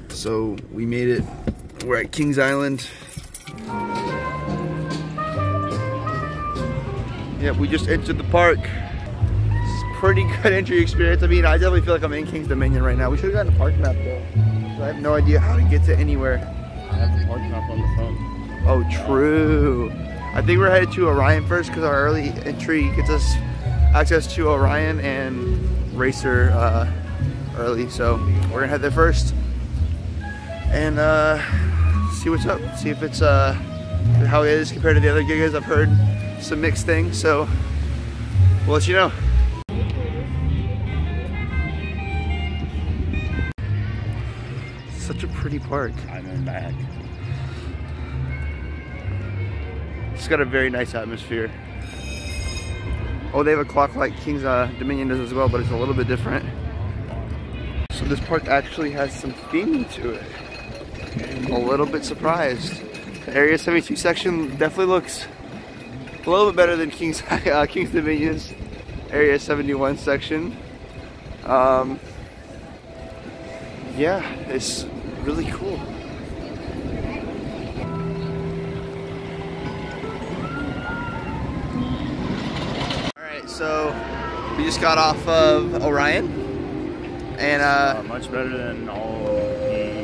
So we made it. We're at Kings Island. Yep, we just entered the park. It's a pretty good entry experience. I mean, I definitely feel like I'm in Kings Dominion right now. We should have gotten a park map though. I have no idea how to get to anywhere. I have the park map on the phone. Oh, true. I think we're headed to Orion first because our early entry gets us access to Orion and Racer early. So we're gonna head there first and see what's up. See if it's how it is compared to the other gigas. I've heard some mixed things, so we'll let you know. Such a pretty park. I'm back. It's got a very nice atmosphere. Oh, they have a clock like Kings Dominion does as well, but it's a little bit different. So this park actually has some theming to it. I'm a little bit surprised. The Area 72 section definitely looks a little bit better than Kings Dominion's Area 71 section. Yeah, it's really cool. Alright, so we just got off of Orion and Much better than all the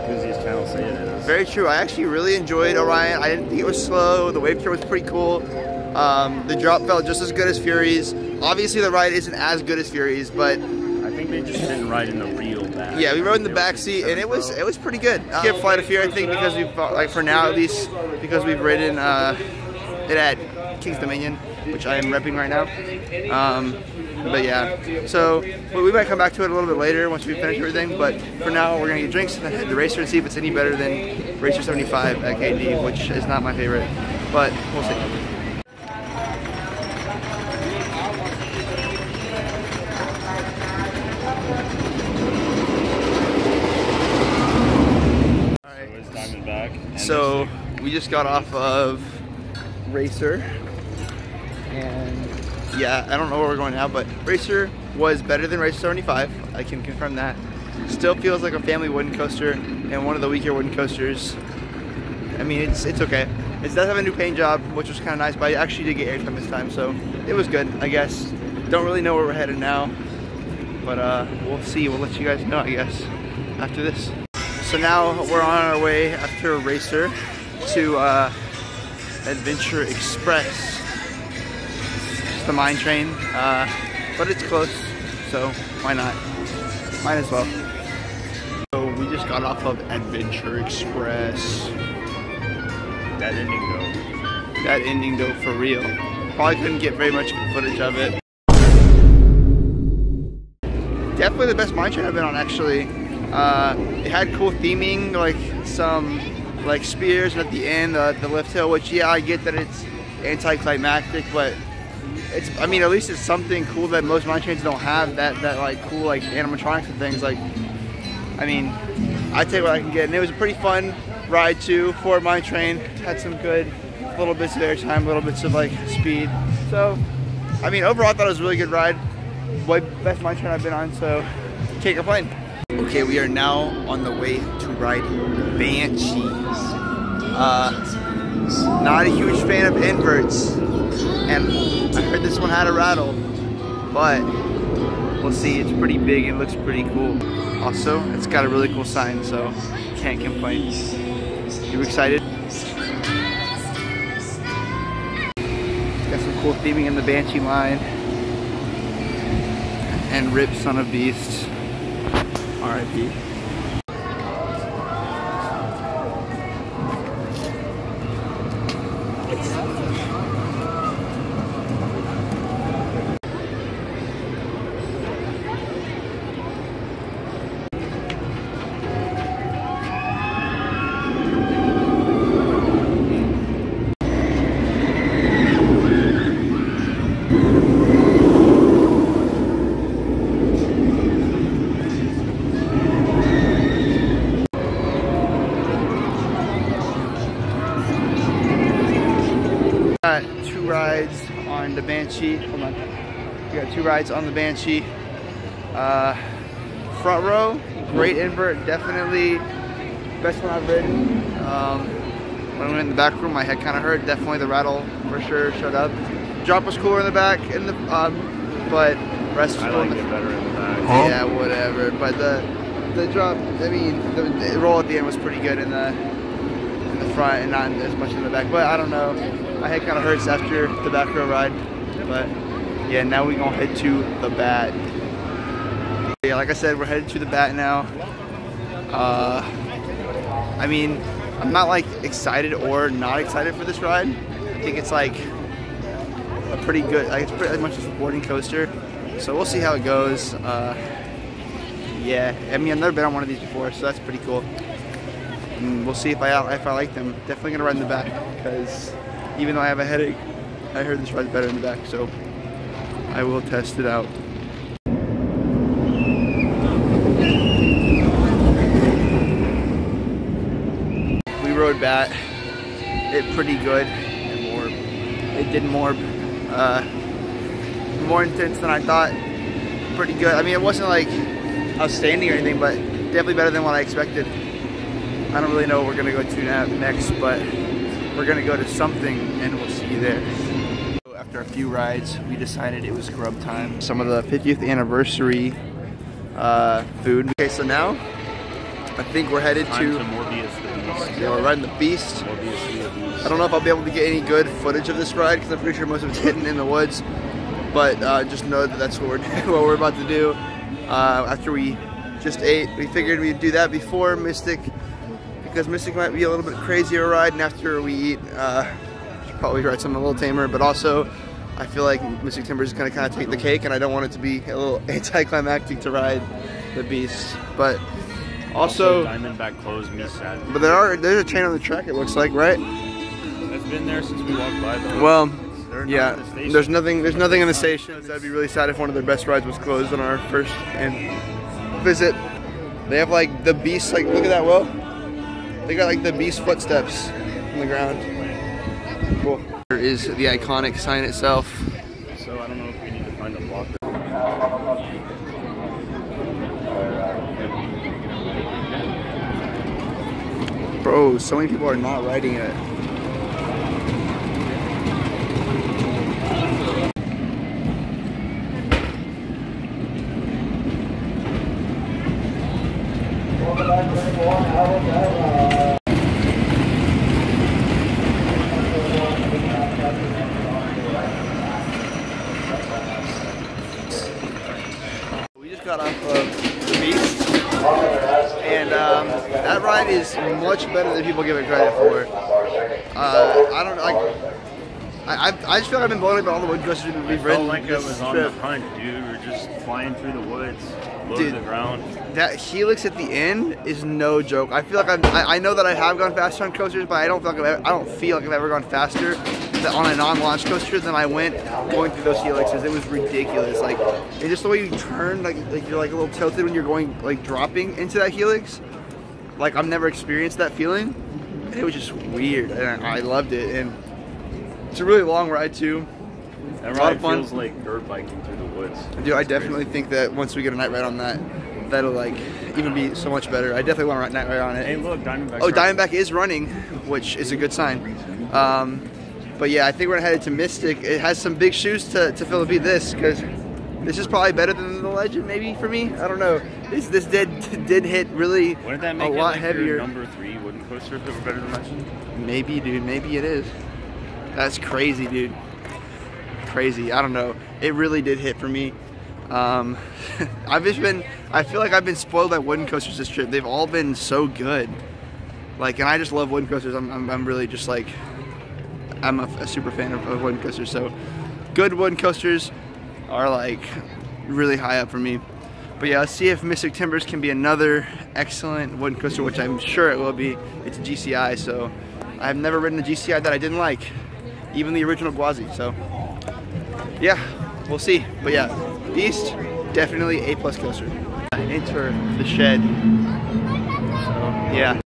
enthusiast channels say it is. very true. I actually really enjoyed Orion. I didn't think it was slow. The wave cure was pretty cool. The drop felt just as good as Fury's. Obviously the ride isn't as good as Fury's, but I think they just didn't ride in the real back. yeah, we rode in the back seat and it was pretty good. Skip Flight of Fear, I think, because we've like for now at least, because we've ridden it at Kings Dominion, which I am repping right now. But yeah, so we might come back to it a little bit later once we finish everything. But for now, we're gonna get drinks and then head to Racer and see if it's any better than Racer 75 at KD, which is not my favorite, but we'll see. So we just got off of Racer, and yeah, I don't know where we're going now, but Racer was better than Racer 75. I can confirm that. Still feels like a family wooden coaster and one of the weaker wooden coasters. I mean, it's okay. It does have a new paint job, which was kind of nice, but I actually did get airtime this time, so it was good, I guess. Don't really know where we're headed now, but we'll see. We'll let you guys know, I guess, after this. So now we're on our way after Racer to Adventure Express. It's the mine train, but it's close, so why not? Might as well. So we just got off of Adventure Express. That ending though. That ending though, for real. Probably couldn't get very much footage of it. Definitely the best mine train I've been on, actually. It had cool theming, like some spears, and at the end the lift hill, which yeah, I get that it's anticlimactic, but it's, I mean, at least it's something cool that most mine trains don't have, that like cool like animatronics and things. Like, I mean, I take what I can get, and it was a pretty fun ride too for mine train. Had some good little bits of airtime, little bits of like speed. So I mean, overall I thought it was a really good ride. Best mine train I've been on, so can't complain. Okay, we are now on the way to ride Banshee. Not a huge fan of inverts, and I heard this one had a rattle, but we'll see. It's pretty big and looks pretty cool. Also, it's got a really cool sign, so can't complain. You excited? Got some cool theming in the Banshee line. And RIP Son of Beast. R.I.P. rides on the Banshee. Hold on. We got 2 rides on the Banshee. Front row, great invert, definitely best one I've ridden. When we went in the back room, my head kind of hurt. Definitely the rattle for sure showed up. Drop was cooler in the back, but rest was I like it better in the back. Huh? Yeah, whatever. But the drop, I mean, the roll at the end was pretty good in the front and not as much in the back. But I don't know. My head kind of hurts after the back row ride. But yeah, now we're gonna head to the bat. Yeah, like I said, we're headed to the bat now. I mean, I'm not like excited or not excited for this ride. I think it's like a pretty good, like it's pretty much a boarding coaster. So we'll see how it goes. Yeah, I mean, I've never been on one of these before, so that's pretty cool. And we'll see if I like them. Definitely gonna ride in the back because even though I have a headache, I heard this ride's better in the back. So I will test it out. Rode bat, it pretty good. It did more intense than I thought. Pretty good. I mean, it wasn't like outstanding or anything, but definitely better than what I expected. I don't really know what we're gonna go to next, but we're gonna go to something and we'll see you there. After a few rides, we decided it was grub time. Some of the 50th anniversary food. Okay, so now I think we're headed to Morbius the Beast. Yeah, we're riding the Beast. Morbius the Beast. I don't know if I'll be able to get any good footage of this ride because I'm pretty sure most of it's hidden in the woods. But just know that that's what we're about to do. After we just ate, we figured we'd do that before Mystic because Mystic might be a little bit crazier ride, and after we eat, should probably ride something a little tamer. But also, I feel like Mystic Timbers is gonna kind of take the cake, and I don't want it to be a little anticlimactic to ride the Beast. But also Diamondback closed me sad. But there's a train on the track, it looks like, right? It's been there since we walked by though. Well, yeah, there's nothing in the station. That'd be really sad if one of their best rides was closed on our first visit. They have like the Beast, like look at that, Will. They got like the Beast footsteps on the ground. Cool. There is the iconic sign itself. So I don't know if we need to find a blocker. Bro, so many people are not riding it. We just got off of the Beast. And that ride is much better than people give it credit for. I don't know, like, I just feel like I've been blown away by all the wood coasters we've ridden. Like I was on the hunt, dude. We're just flying through the woods, low to the ground. That helix at the end is no joke. I feel like I know that I have gone faster on coasters, but I don't feel like I've ever gone faster on a non-launch coaster than I went going through those helixes. It was ridiculous. Like, and just the way you turn, like you're like a little tilted when you're going, like dropping into that helix. Like I've never experienced that feeling. And it was just weird, and I loved it. And it's a really long ride too. That ride feels like dirt biking through the woods. Dude, I definitely think that once we get a night ride on that, that'll like even be so much better. I definitely want a night ride on it. Hey, look, Diamondback. Oh, Diamondback is running, which is a good sign. But yeah, I think we're headed to Mystic. It has some big shoes to fill the beat this, because this is probably better than the Legend, maybe for me. I don't know. This did hit really Wouldn't that make a lot like heavier. Your number 3 wooden coaster if it were better than Legend? Maybe, dude. Maybe it is. That's crazy, dude. Crazy. I don't know. It really did hit for me. I feel like I've been spoiled by wooden coasters this trip. They've all been so good. Like, and I just love wooden coasters. I'm really just like, I'm a super fan of wooden coasters. So good wooden coasters are like really high up for me. But yeah, let's see if Mystic Timbers can be another excellent wooden coaster, which I'm sure it will be. It's a GCI, so I've never ridden a GCI that I didn't like, even the original Gwazi. So yeah, we'll see. But yeah, Beast, definitely A+ coaster. Enter the shed. So yeah.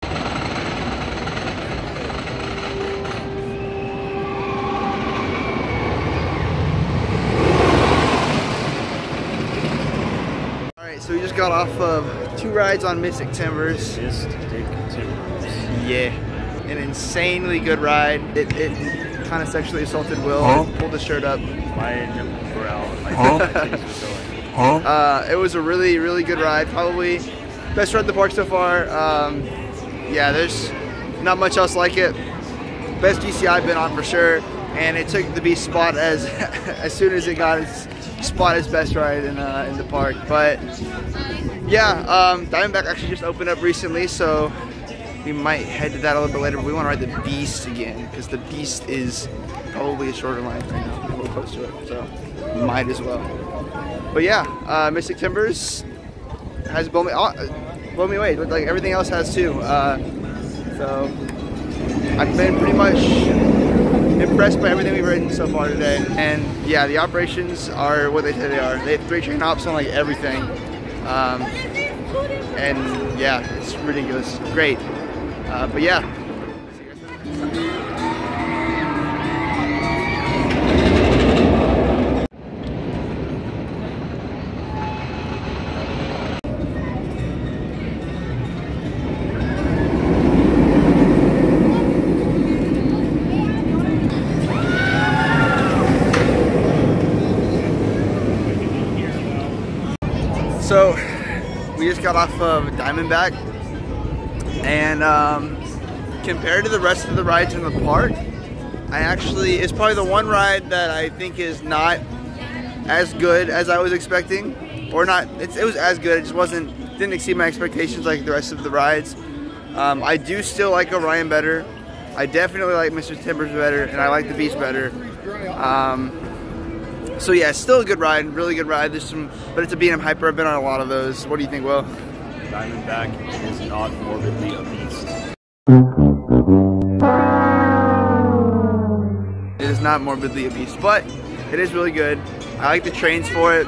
just got off of 2 rides on Mystic Timbers. Mystic Timbers. Yeah, an insanely good ride. It kind of sexually assaulted Will. Pulled his shirt up. My nipples were out. My titties were going. It was a really, really good ride. Probably best ride in the park so far. Yeah, there's not much else like it. Best GCI I've been on for sure. And it took the Beast spot as soon as it got its spot as best ride in the park. But yeah, Diamondback actually just opened up recently, so we might head to that a little bit later. But we want to ride the Beast again because the Beast is probably a shorter line right now. We're close to it, so might as well. But yeah, Mystic Timbers has blown me away. Like everything else has too. So I've been pretty much impressed by everything we've ridden so far today. And yeah, the operations are what they say they are. They have 3 train hops on like everything. And yeah, it's ridiculous. Great. But yeah. So we just got off of Diamondback, and compared to the rest of the rides in the park, it's probably the one ride that I think is not as good as I was expecting, or not. It was as good. It just didn't exceed my expectations like the rest of the rides. I do still like Orion better. I definitely like Mr. Timbers better, and I like the Beast better. So yeah, it's still a good ride, really good ride. But it's a B&M Hyper. I've been on a lot of those. What do you think, Will? Diamondback is not morbidly a beast. It is not morbidly a beast, but it is really good. I like the trains for it.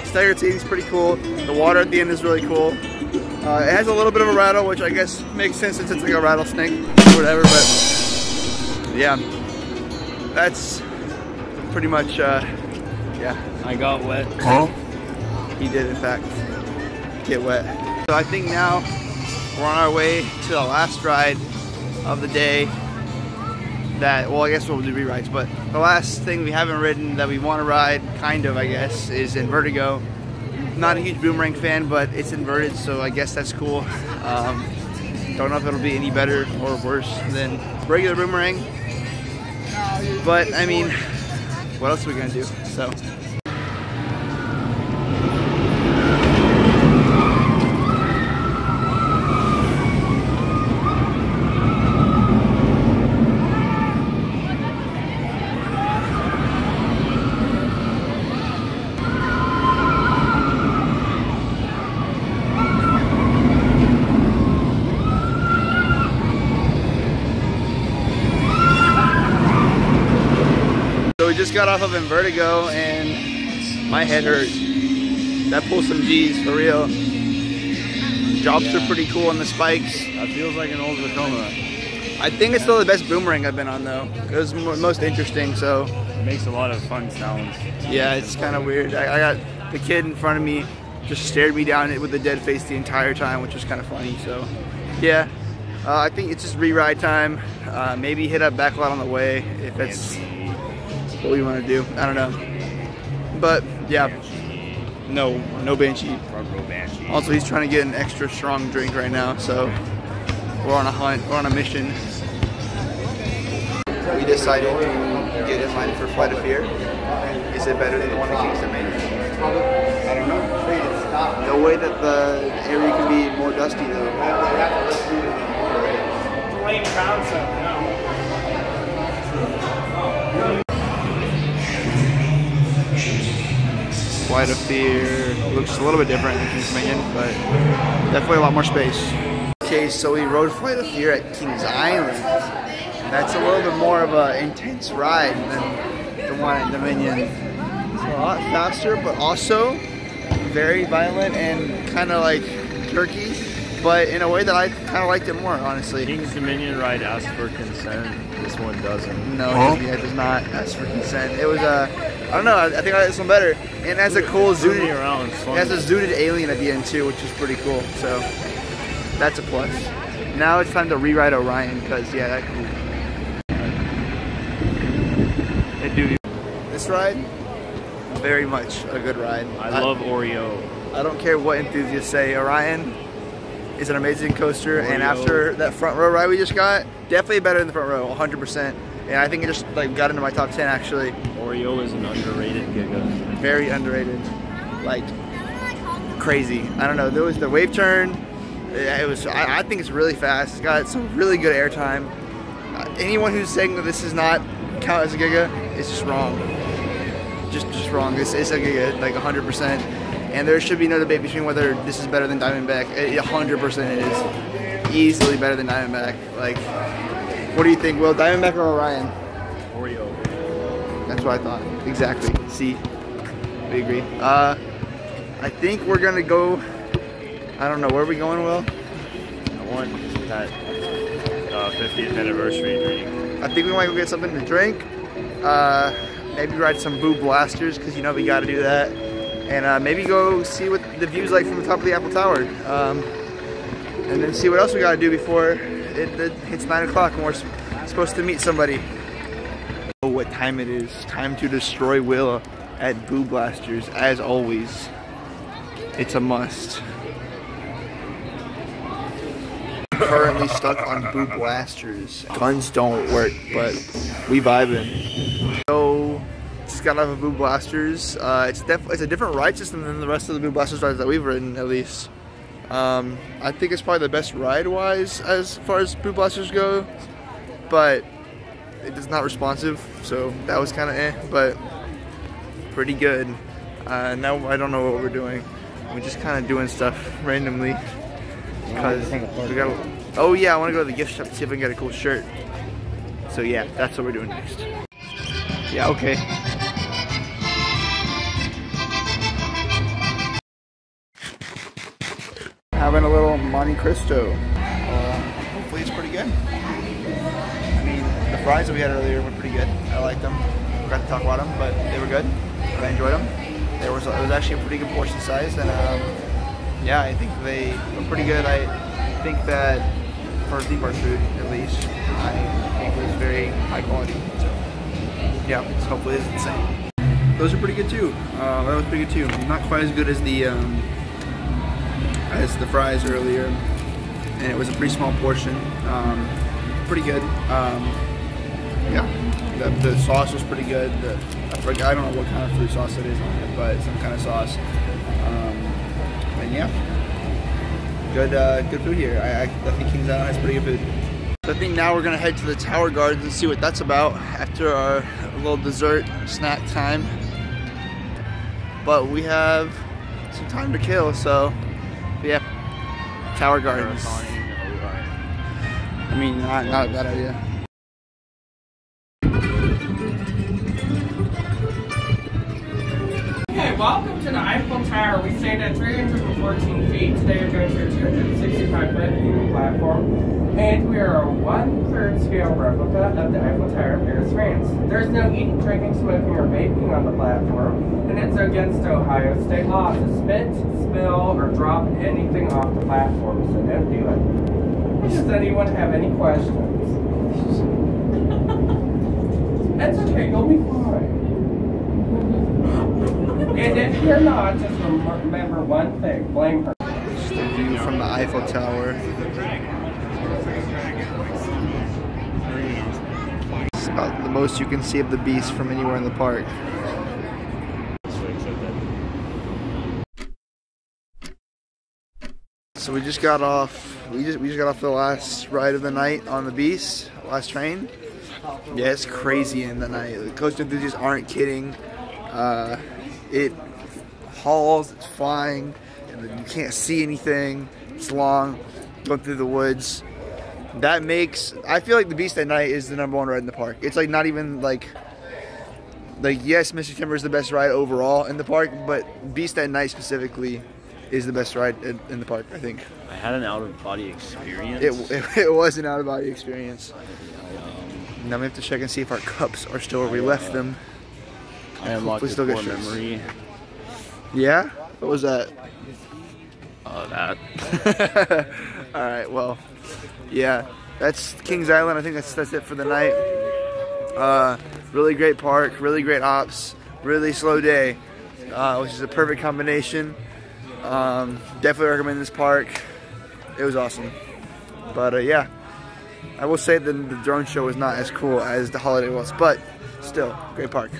Staggered seating is pretty cool. The water at the end is really cool. It has a little bit of a rattle, which I guess makes sense since it's like a rattlesnake or whatever. But yeah, that's pretty much. Yeah. I got wet. He did, in fact, get wet. So I think now we're on our way to the last ride of the day. Well, I guess we'll do re-rides, but the last thing we haven't ridden that we want to ride, kind of, I guess, is Invertigo. Not a huge Boomerang fan, but it's inverted, so I guess that's cool. Don't know if it'll be any better or worse than regular Boomerang. But, I mean, what else are we going to do? So. So we just got off of Invertigo and my head hurt. That pulls some G's for real. Drops are pretty cool on the spikes. That feels like an old Vekoma. I think it's still the best Boomerang I've been on though. It was most interesting, so. It makes a lot of fun sounds. Yeah, it's kind of weird. I got the kid in front of me just stared me down with a dead face the entire time, which was kind of funny, so. Yeah, I think it's just re-ride time. Maybe hit up Backlot on the way if that's what we want to do. I don't know. But yeah, no Banshee. Banshee. Also, he's trying to get an extra strong drink right now, so we're on a hunt, we're on a mission. We decided to get in line for Flight of Fear. Is it better than the one in Kingston Maine? I don't know. No way that the area can be more dusty though. Lame concept, no. Flight of Fear looks a little bit different than Kings Dominion, but definitely a lot more space. Okay, so we rode Flight of Fear at Kings Island. That's a little bit more of an intense ride than the one at Dominion. It's a lot faster, but also very violent and kind of like jerky, but in a way that I kind of liked it more, honestly. Kings Dominion ride asks for consent. This one doesn't. No, it does not ask for consent. It was I don't know. I think I like this one better. And it has a cool zooted. Around, It has a zooted alien at the end too, which is pretty cool. So that's a plus. Now it's time to rewrite Orion because yeah, that's cool. Hey, dude, this ride, very much a good ride. I love Oreo. I don't care what enthusiasts say. Orion is an amazing coaster, and after that front row ride we just got, definitely better than the front row, 100%. And I think it just like got into my top 10 actually. Oreo is an underrated Giga. Very underrated, like crazy. I don't know. There was the wave turn. It was. I think it's really fast. It's got some really good airtime. Anyone who's saying that this does not count as a Giga is just wrong. Just wrong. This is a Giga, like 100%. And there should be no debate between whether this is better than Diamondback. 100% it is. Easily better than Diamondback. Like, what do you think, Will? Diamondback or Orion? Oreo. That's what I thought. Exactly. See, we agree. I think we're gonna go. I don't know. Where are we going, Will? I want that 50th anniversary drink. I think we might go get something to drink. Maybe ride some Boo Blasters because you know we got to do that. And maybe go see what the view's like from the top of the Apple Tower. And then see what else we got to do before it hits 9 o'clock and we're supposed to meet somebody. Oh, what time it is. Time to destroy Will at Boo Blasters, as always. It's a must. Currently stuck on Boo Blasters. Guns don't work, but we vibing. So, just got off of Boo Blasters. It's a different ride system than the rest of the Boo Blasters rides that we've ridden, at least. I think it's probably the best ride-wise as far as Boo Blasters go, but it is not responsive, so that was kind of but pretty good. Now I don't know what we're doing. We're just kind of doing stuff randomly because we got. Oh yeah, I want to go to the gift shop to see if I can get a cool shirt. So yeah, that's what we're doing next. Yeah, okay. Having a little Monte Cristo. Hopefully it's pretty good. I mean, the fries that we had earlier were pretty good. I liked them. Forgot to talk about them, but they were good. I enjoyed them. It was actually a pretty good portion size, and yeah, I think they were pretty good. I think that for theme park food, at least, I think it was very high quality. So yeah, hopefully it's the same. Those are pretty good too. That was pretty good too. Not quite as good as the fries earlier, and it was a pretty small portion. Pretty good. Yeah, the sauce was pretty good. I don't know what kind of fruit sauce it is on it, but some kind of sauce. And yeah, good food here. I think Kings Island has pretty good food. So I think now we're gonna head to the Tower Gardens and see what that's about after our little dessert snack time. But we have some time to kill, so yeah, Tower Gardens. I mean, not a bad idea. Okay, welcome to the Eiffel Tower. We stand at 314 feet. Today we're going to a 265-foot platform. And we are a 1/3 scale replica of the Eiffel Tower in Paris, France. There's no eating, drinking, smoking, or vaping on the platform. And it's against Ohio state law to spit, spill, or drop anything off the platform. So don't do it. Does anyone have any questions? That's okay, you'll be fine. And if you're not, just remember one thing, blame her. Just a view from the Eiffel Tower. It's about the most you can see of the Beast from anywhere in the park. So we just got off. We just got off the last ride of the night on the Beast, last train. Yeah, it's crazy in the night. The coaster enthusiasts aren't kidding. It hauls, it's flying, and you can't see anything. It's long, going through the woods. That makes, I feel like the Beast at night is the #1 ride in the park. It's like not even like yes, Mystery Timber is the best ride overall in the park, but Beast at night specifically is the best ride in the park, I think. I had an out-of-body experience. It was an out-of-body experience. Now we have to check and see if our cups are still where we left them. I unlocked Hopefully the still get core shirts. memory. Yeah? What was that? That. All right, well, yeah, that's Kings Island. I think that's it for the night. Really great park, really great ops, really slow day, which is a perfect combination. Definitely recommend this park. It was awesome. But yeah, I will say that the drone show was not as cool as the holiday was, but still, great park.